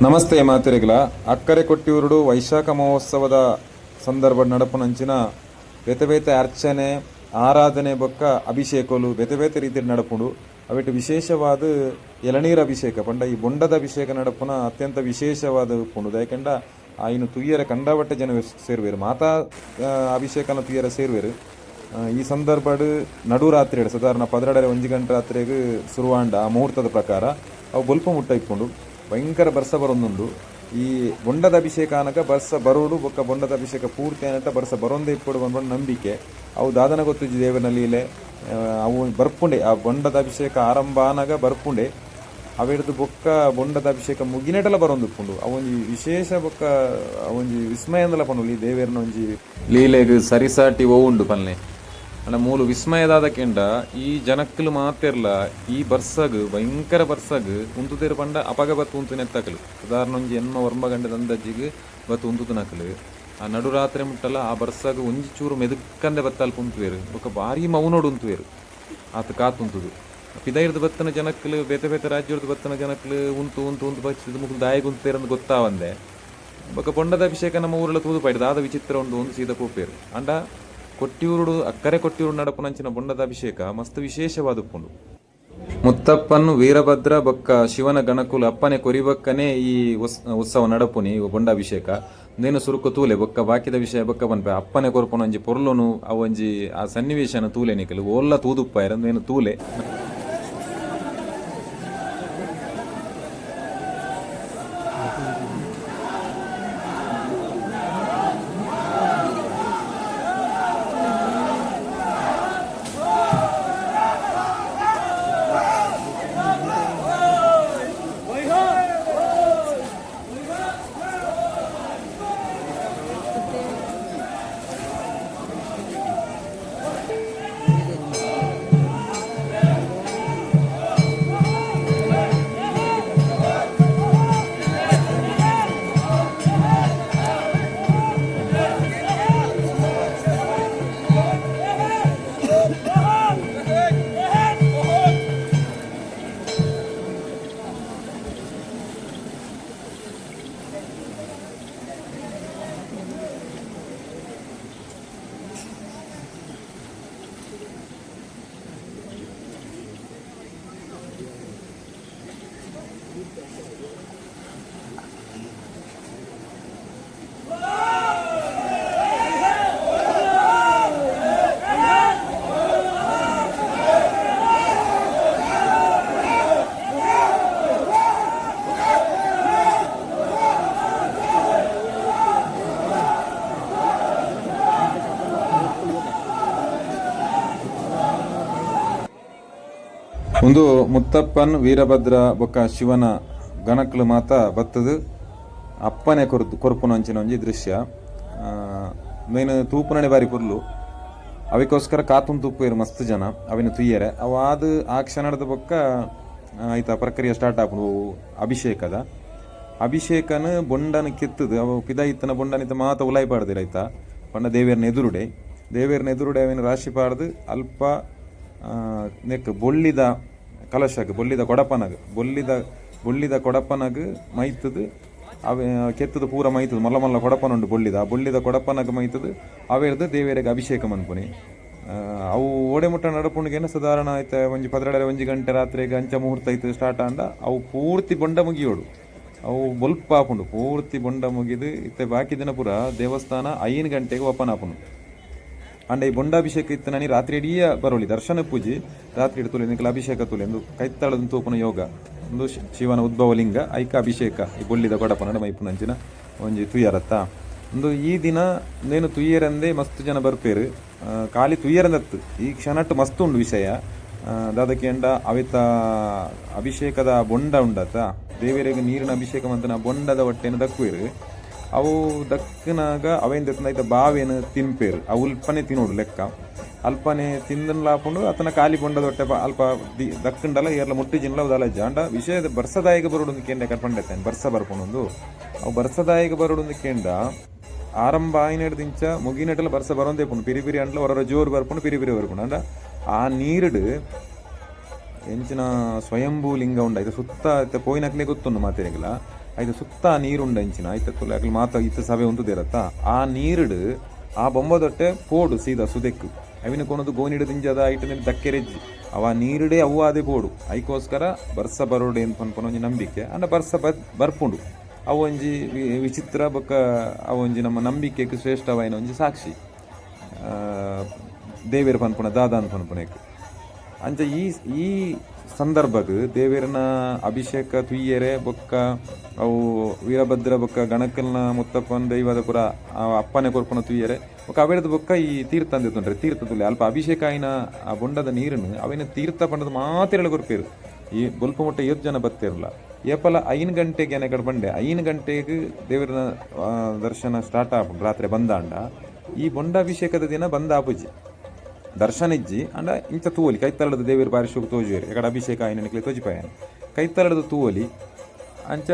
ನಮಸ್ತೆ ಮಾತೆರೆಗಳ ಅಕ್ಕರೆ ಕೊಟ್ಟಿಯೂರುಡು ವೈಶಾಖ ಮಹೋತ್ಸವದ ಸಂದರ್ಭ ನಡಪುನಂಚಿನ ಬೇತೆ ಬೇತೆ ಅರ್ಚನೆ ಆರಾಧನೆ ಬೊಕ್ಕ ಅಭಿಷೇಕಲು ಬೇತೆ ಬೇತೆ ರೀತಿಯ ನಡಪುಂಡು ಅವಿಟ್ಟು ವಿಶೇಷವಾದ ಎಳನೀರು ಅಭಿಷೇಕ ಪಂಡ ಈ ಬೊಂಡದ ಅಭಿಷೇಕ ನಡಪುನ ಅತ್ಯಂತ ವಿಶೇಷವಾದ ಉಪ್ಪುಂಡು ಯಾಕೆಂಡ ಆಯ್ನು ತುಯ್ಯರ ಕಂಡಬಟ್ಟೆ ಜನ ಸೇರುವೇರು ಮಾತಾ ಅಭಿಷೇಕನ ತುಯ್ಯರ ಸೇರುವೇರು ಈ ಸಂದರ್ಭಡ್ ನಡುರಾತ್ರಿ ಸಾಧಾರಣ 12:01 ಗಂಟೆ ರಾತ್ರಿಗೆ ಶುರುವಾಂಡ ಮುಹೂರ್ತದ ಪ್ರಕಾರ ಅವು ಬೊಲ್ಪ ಮುಟ್ಟ ಇಪ್ಪುಂಡು ಭಯಂಕರ ಬರ್ಸ ಬರೊಂದುಂಡು ಈ ಬೊಂಡದ ಅಭಿಷೇಕ ಅನಕ ಬರ್ಸ ಬರೋಡು ಬೊಕ್ಕ ಬೊಂಡದ ಅಭಿಷೇಕ ಪೂರ್ತಿ ಅನ್ನಟ ಬರ್ಸ ಬರೊಂದೇ ಇಪ್ಪಡು ಬಂದ್ಬಂದು ನಂಬಿಕೆ ಅವು ದಾದನ ಗೊತ್ತಿಜ್ಜಿ ದೇವನಲ್ಲಿಲೆ ಅವು ಬರ್ಪುಂಡೆ ಆ ಬೊಂಡದ ಅಭಿಷೇಕ ಆರಂಭ ಆನಾಗ ಬರ್ಪುಂಡೆ ಅವಿಡ್ದು ಬೊಕ್ಕ ಬೊಂಡದ ಅಭಿಷೇಕ ಮುಗಿನೆಟಲ ಬರೊಂದುಪ್ಪುಂಡು ಅವೊಂಜಿ ವಿಶೇಷ ಬೊಕ್ಕ ಅವೊಂಜಿ ವಿಸ್ಮಯಂದಲ ಪಂಡು ಈ ದೇವೇರ್ನ ಒಂಜಿ ಲೀಲೆಗ್ ಸರಿಸಾಟಿ ಉಂಡು ಪನ್ಲೆ ಅಲ್ಲ ಮೂಲು ವಿಸ್ಮಯದಾದ ಕೆಂಡ ಈ ಜನಕ್ಕಲು ಮಾತಿರ್ಲ ಈ ಬರ್ಸಗ್ ಭಯಂಕರ ಬರ್ಸಗ್ ಉಂತುದೇರು ಪಂಡ ಅಪಗ ಬತ್ತು ಉಂತು ನೆತ್ತಕಲು ಸಾಧಾರಣ ಒಂಜಿ ಎನ್ಮ ವರ್ಮ ಗಂಡದ ಅಂದಾಜಿಗೆ ಬತ್ತು ಉಂತುದು ನಕಲು ಆ ನಡುರಾತ್ರಿ ಮುಟ್ಟಲ್ಲ ಆ ಬರ್ಸಗ್ ಒಂಜಿ ಚೂರು ಮೆದುಕಂದೆ ಬತ್ತಲ್ ಕುಂತುವೇರು ಬೊಕ್ಕ ಭಾರಿ ಮೌನೋಡು ಉಂತುವೇರು ಆತ ಕಾತುಂತುದು ಪಿದೈರ್ದು ಬತ್ತನ ಜನಕ್ಕಲು ಬೇತೆ ಬೇತೆ ರಾಜ್ಯದ ಬತ್ತನ ಜನಕ್ಕಲು ಉಂತು ಉಂತು ಉಂತು ಬಚ್ಚಿದ ಮುಖ ದಾಯಿಗುಂತೇರಂದು ಗೊತ್ತಾವಂದೆ ಬೊಕ್ಕ ಬೊಂಡದ ಅಭಿಷೇಕ ನಮ್ಮ ಊರೆಲ್ಲ ತೂದು ಪೈಡ್ದು ಆದ ವಿಚಿತ್ರ ಒಂದು ಸೀದ ಕೂಪೇರು ಅಂಡ ಕೊಟ್ಟಿಯೂರುಡು ಅಕ್ಕರೆ ಕೊಟ್ಟಿಯೂರು ನಡಪುನಂಚಿನ ಬೊಂಡದ ಅಭಿಷೇಕ ಮಸ್ತ್ ವಿಶೇಷವಾದುಪ್ಪುಂಡು ಮುತ್ತಪ್ಪನ್ನು ವೀರಭದ್ರ ಬೊಕ್ಕ ಶಿವನ ಗಣಕುಲು ಅಪ್ಪನೆ ಕೊರಿಬಕ್ಕನೆ ಈ ಉತ್ಸವ ನಡಪುನಿ ಬೊಂಡ ಅಭಿಷೇಕ ನೇನು ಸುರುಕು ತೂಲೆ ಬೊಕ್ಕ ಬಾಕಿದ ವಿಷಯ ಬೊಕ್ಕ ಬನ್ಪೆ ಅಪ್ಪನೆ ಕೊರ್ಪುನಂಜಿ ಪೊರ್ಲುನು ಅವೊಂಜಿ ಆ ಸನ್ನಿವೇಶನ ತೂಲೆ ನಿಕಲು ಓಲ್ಲ ತೂದುಪ್ಪ ನೇನು ತೂಲೆ ಒಂದು ಮುತ್ತಪ್ಪನ್ ವೀರಭದ್ರ ಬೊಕ್ಕ ಶಿವನ ಗಣಕಲು ಮಾತ ಬತ್ತದು ಅಪ್ಪನೆ ಕೊರ್ಪುನ ಅಂಚಿನ ಒಂಜಿ ದೃಶ್ಯ ಮೇನ್ ತೂಪುನಡೆ ಬಾರಿ ಪುರ್ಲು ಅವಕ್ಕೋಸ್ಕರ ಕಾತುನ್ ತೂಪುಯರು ಮಸ್ತ್ ಜನ ಅವಿನ ತುಯ್ಯರೆ ಅವಾದ ಆ ಕ್ಷಣದ ಬೊಕ್ಕ ಆಯ್ತಾ ಪ್ರಕ್ರಿಯೆ ಸ್ಟಾರ್ಟ್ ಆಪುಡು ಅಭಿಷೇಕದ ಅಭಿಷೇಕನ ಬೊಂಡನ ಕೆತ್ತದು ಅವು ಪಿದ ಇತ್ತನ ಬೊಂಡನಿತ ಮಾತ ಉಲಾಯಿ ಪಾಡ್ದಿರ ಆಯ್ತಾ ಪಂಡ ದೇವೇರ್ನ ಎದುರುಡೆ ಅವಿನ ರಾಶಿ ಪಾಡ್ದು ಅಲ್ಪ ನೆಕ್ ಬೊಳ್ಳಿದ ಕಲಶಗ್ ಬೊಳ್ಳಿದ ಕೊಡಪನಗ್ ಮೈತದು ಅವ ಕೆತ್ತದು ಪೂರ ಮೈತದು ಮಲ್ಲ ಮಲ್ಲ ಕೊಡಪನ ಉಂಡು ಆ ಬೊಳ್ಳಿದ ಕೊಡಪನಗ್ ಮೈತದು ಅವೇರ್ದು ದೇವೇರಿಗೆ ಅಭಿಷೇಕ ಮನ್ಪುನಿ ಅವು ಓಡೆ ಮುಟ್ಟ ನಡಪುಣಿಗೇನ ಸಾಧಾರಣ ಆಯ್ತು ಒಂಜಿ 12:01 ಗಂಟೆ ರಾತ್ರಿಗೆ ಅಂಚ ಮುಹೂರ್ತ ಐತೆ ಸ್ಟಾರ್ಟ್ ಆಂಡ ಅವು ಪೂರ್ತಿ ಬೊಂಡ ಮುಗಿಯೋಡು ಅವು ಬೊಲ್ಪ ಆಪುಂಡು ಪೂರ್ತಿ ಬೊಂಡ ಮುಗಿದು ಇತ್ತೆ ಬಾಕಿ ದಿನ ಪೂರ ದೇವಸ್ಥಾನ 5 ಗಂಟೆಗೆ ಓಪನ್ ಆಪುಂಡು ಅಂಡ ಈ ಬೊಂಡಾಭಿಷೇಕ ಇತ್ತನನಿ ರಾತ್ರಿ ಇಡೀ ಬರೋಳಿ ದರ್ಶನ ಪೂಜೆ ರಾತ್ರಿ ಇಡ್ತುಲೆ ನಿಖಲ ಅಭಿಷೇಕ ತುಲೆ ಎಂದು ಕೈತ್ತಾಳದ ತೂಪನ ಯೋಗ ಒಂದು ಶಿವನ ಉದ್ಭವಲಿಂಗ ಐಕ ಅಭಿಷೇಕ ಈ ಬೊಳ್ಳಿದ ಕೊಡಪನ ಮೈಪುನಂಚಿನ ಒಂಜಿ ತುಯ್ಯರತ್ತ ಒಂದು ಈ ದಿನ ನೇನು ತುಯ್ಯರಂದೇ ಮಸ್ತ್ ಜನ ಬರ್ಪೇರು ಖಾಲಿ ತುಯ್ಯರಂದತ್ತು ಈ ಕ್ಷಣಟ್ಟು ಮಸ್ತ್ ಉಂಡು ವಿಷಯ ದಾದಕ್ಕೆ ಎಂಡ ಅವಿತ ಅಭಿಷೇಕದ ಬೊಂಡ ಉಂಡತ್ತ ದೇವರಿಗೆ ನೀರಿನ ಅಭಿಷೇಕ ಮಂತನ ಬೊಂಡದ ಹೊಟ್ಟೆನ ದಕ್ಕುವೇರು ಅವು ದಕ್ಕನಾಗ ಅವೇನು ದತ್ತನೈತ ಬಾವೇನು ತಿನ್ಪೇರು ಅವು ಅಲ್ಪನೆ ತಿನ್ನೋಡು ಲೆಕ್ಕ ಅಲ್ಪನೆ ತಿಂದನ್ಲಾಪುಂಡು ಅತನ ಖಾಲಿ ಬೊಂಡದ ಹೊಟ್ಟೆ ಅಲ್ಪ ದಕ್ಕಂಡಲ್ಲ ಏರ್ಲ ಮುಟ್ಟಿ ಜಿನ್ಲ ಉದಾಲಜ್ಜ ಅಂಡ ವಿಷಯದ ಬರ್ಸದಾಯಿಗ ಬರೋಡು ಕೇಂದ್ರ ಕರ್ಪಂಡೈತೆ ಬರ್ಸ ಬರ್ಕೊಂಡು ಅವು ಬರ್ಸದಾಯಿಗ ಬರೋಡು ಕೇಂದ್ರ ಆರಂಭ ಆಯ್ನಡ್ದಿಂಚ ಮುಗಿನಟಲ್ಲ ಬರ್ಸ ಬರೋಂದೇ ಪುಂಡು ಪಿರಿ ಅಂಡ್ಲ ಹೊರ ಜೋರು ಬರ್ಪುಂಡು ಪಿರಿ ಬರ್ಪುಂಡು ಅಂಡ ಆ ನೀರುಡು ಎಂಚಿನ ಸ್ವಯಂಭೂ ಲಿಂಗ ಉಂಡ ಇದು ಸುತ್ತ ಪೋಯಿನಕ್ಲೆ ಗೊತ್ತುಂಡು ಮಾತೇನಿಗಿಲ್ಲ ಐದು ಸುತ್ತ ನೀರುಂಡಂಚಿನ ಐತ ತುಲೆ ಮಾತ ಇತ್ತ ಸಭೆ ಉಂತುದಿರತ್ತ ಆ ನೀರುಡು ಆ ಬೊಂಬದೊಟ್ಟೆ ಪೋಡು ಸೀದಾ ಸುದೆಕ್ಕು ಅವಿನ ಕೊನದು ಗೋನಿಡು ತಿಂಜದ ಐಟನೆ ದಕ್ಕೆರೆಜ್ಜಿ ಅವ ನೀರುಡೇ ಅವು ಅದೇ ಪೋಡು ಐಕೋಸ್ಕರ ಬರ್ಸ ಬರೋಡೆ ಅಂತ ಅನ್ಕೊಂಡು ಒಂಜಿ ನಂಬಿಕೆ ಅಂಡ ಬರ್ಸ ಬರ್ಪುಂಡು ಅವು ಒಂಜಿ ವಿಚಿತ್ರ ಬೊಕ್ಕ ಅವು ಒಂಜಿ ನಮ್ಮ ನಂಬಿಕೆಗೆ ಶ್ರೇಷ್ಠವಾಯಿನ ಒಂಜಿ ಸಾಕ್ಷಿ ದೇವೇರು ಪನ್ಪುಣ ದಾದ ಅಂತ ಪನ್ಪುಣಕ್ಕೆ ಅಂಚ ಈ ಸಂದರ್ಭಗ್ ದೇವೇರನ ಅಭಿಷೇಕ ತುಯ್ಯರೆ ಬೊಕ್ಕ ಅವು ವೀರಭದ್ರ ಬೊಕ್ಕ ಗಣಕಲ್ನ ಮುತ್ತಪ್ಪನ ದೈವದ ಪುರ ಅಪ್ಪನೆ ಕೊರ್ಪುನ ತುಯ್ಯರೆ ಬೊಕ್ಕ ಅವೆಡದ ಬೊಕ್ಕ ಈ ತೀರ್ಥ ಅಂದಿತ್ತಂಡ್ರೆ ತೀರ್ಥ ತುಲೆ ಅಲ್ಪ ಅಭಿಷೇಕ ಆಯ್ನ ಆ ಬೊಂಡದ ನೀರನ್ನು ಅವಿನ ತೀರ್ಥ ಪಂಡದ ಮಾತೆರಳು ಕೊರ್ಪೇರು ಈ ಬೊಲ್ಪ ಮುಟ್ಟ 7 ಜನ ಬತ್ತಿರಲ್ಲ ಏಪಲ 5 ಗಂಟೆಗೆ ಏನ ಕಡೆ ಬಂಡೆ 5 ಗಂಟೆಗೆ ದೇವರನ ದರ್ಶನ ಸ್ಟಾರ್ಟ್ ಆಪುಂಡು ರಾತ್ರಿ ಬಂದಾಂಡ ಈ ಬೊಂಡಾಭಿಷೇಕದ ದಿನ ಬಂದ ಆಪುಜಿ ದರ್ಶನ ಇಜ್ಜಿ ಅಂಡ ಇಂಚ ತೂವಲಿ ಕೈತಲದ ದೇವೇರು ಬಾರಿ ಶುಭ ತೋಜುವೇರು ಯಾಕಡೆ ಅಭಿಷೇಕ ಆಯ್ನಕ್ಲೆ ತೋಜಿಪಾಯನ ಕೈತಲದ ತೂವಲಿ ಅಂಚ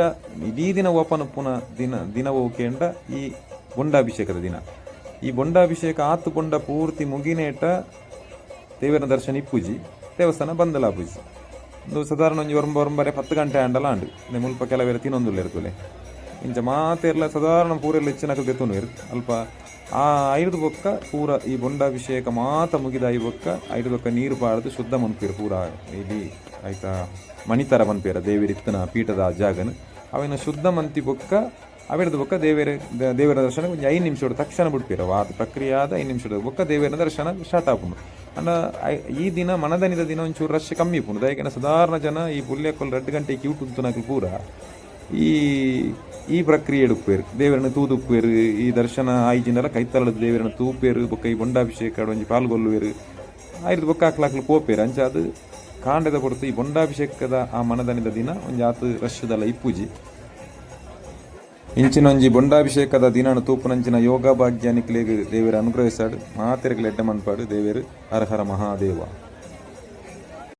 ಇಡೀ ದಿನ ಓಪನ್ ಪುನಃ ದಿನ ಹೋಗ್ಕೆಂಡ ಈ ಬೊಂಡಾಭಿಷೇಕದ ದಿನ ಈ ಬೊಂಡಾಭಿಷೇಕ ಆತು ಬೊಂಡ ಪೂರ್ತಿ ಮುಗಿನೇಟ ದೇವರ ದರ್ಶನ ಇಪ್ಪುಜಿ ದೇವಸ್ಥಾನ ಬಂದಲಾಪುಜಿ ಒಂದು ಸಾಧಾರಣ ಒಂಜಿ ಒರಂಬರೆ 10 ಗಂಟೆ ಆಂಡಲ ಆಂಡು ಮುಲ್ಪ ಕೆಲವೇರ ತಿನ್ನೊಂದುಲ್ಲ ಇರ್ತಲೆ ಇಂಚ ಮಾತೆರ್ಲ ಸಾಧಾರಣ ಪೂರೆಲ್ಲ ಹೆಚ್ಚಿನಕಲ್ ತೆತ್ತುನು ಅಲ್ಪ ಆ 5 ಬೊಕ್ಕ ಪೂರ ಈ ಬೊಂಡಾಭಿಷೇಕ ಮಾತ ಮುಗಿದ 5 ಬೊಕ್ಕ 5 ಬೊಕ್ಕ ನೀರು ಪಾಡ್ದು ಶುದ್ಧ ಮನ್ಪೇರು ಪೂರ ಇಲ್ಲಿ ಆಯ್ತಾ ಮಣಿತರ ಮನ್ಪೇರ ದೇವರಿತ್ತನ ಪೀಠದ ಜಾಗನ ಅವಿನ ಶುದ್ಧ ಮಂತಿ ಬೊಕ್ಕ ಅವೆಡ್ದು ಬೊಕ್ಕ ದೇವರ ದರ್ಶನ ಒಂದು 5 ನಿಮಿಷ ತಕ್ಷಣ ಬಿಡ್ಪೇರ ಅದು ಪ್ರಕ್ರಿಯೆ ಆದ 5 ನಿಮಿಷದ ಬೊಕ್ಕ ದೇವರ ದರ್ಶನ ಸ್ಟಾರ್ಟ್ ಆಪುಂಡು ಅಂಡ ಈ ದಿನ ಮನದನಿದ ದಿನ ಒಂಚೂರು ರಶ್ ಕಮ್ಮಿ ಇಪ್ಪುಂಡು ದಯಕನ ಸಾಧಾರಣ ಜನ ಈ ಪುಲ್ಯಕ್ಕಲ್ಲಿ 2 ಗಂಟೆ ಕ್ಯೂ ತುಂತುನಕಲ್ ಪೂರ ಈ ಪ್ರಕ್ರಿಯೆ ಉಪ್ಪೇರು ದೇವರನ್ನ ತೂದುಪ್ಪೇರು ಈ ದರ್ಶನ ಆಯ್ಜಿನಲ್ಲ ಕೈತಲದ ದೇವರನ್ನ ತೂಪೇರು ಬೊಕ್ಕ ಈ ಬೊಂಡಾಭಿಷೇಕ ಒಂಜಿ ಪಾಲ್ಗೊಳ್ಳುವೇರು 5 ಬೊಕ್ಕ ಹಾಕ್ಲಾಕ್ಲು ಪೋಪೇರು ಅಂಚ ಅದು ಕಾಂಡದ ಹೊರತು ಈ ಬೊಂಡಾಭಿಷೇಕದ ಆ ಮನದನಿದ ದಿನ ಒಂಜಿ ಆತು ರಶ್ದಲ್ಲ ಇಪ್ಪುಜಿ ಇಂಚಿನೊಂಜಿ ಬೊಂಡಾಭಿಷೇಕದ ದಿನ ತೂಪುನಂಚಿನ ಯೋಗ ಭಾಗ್ಯ ನಿಕ್ಲೆಗ್ ದೇವೇರು ಅನುಗ್ರಹಿಸಾಡು ಮಾತೆರೆಗ್ಲು ಎಡ್ಡೆ ಮನ್ಪಾಡು ದೇವೇರು ಹರ ಹರ ಮಹಾದೇವ.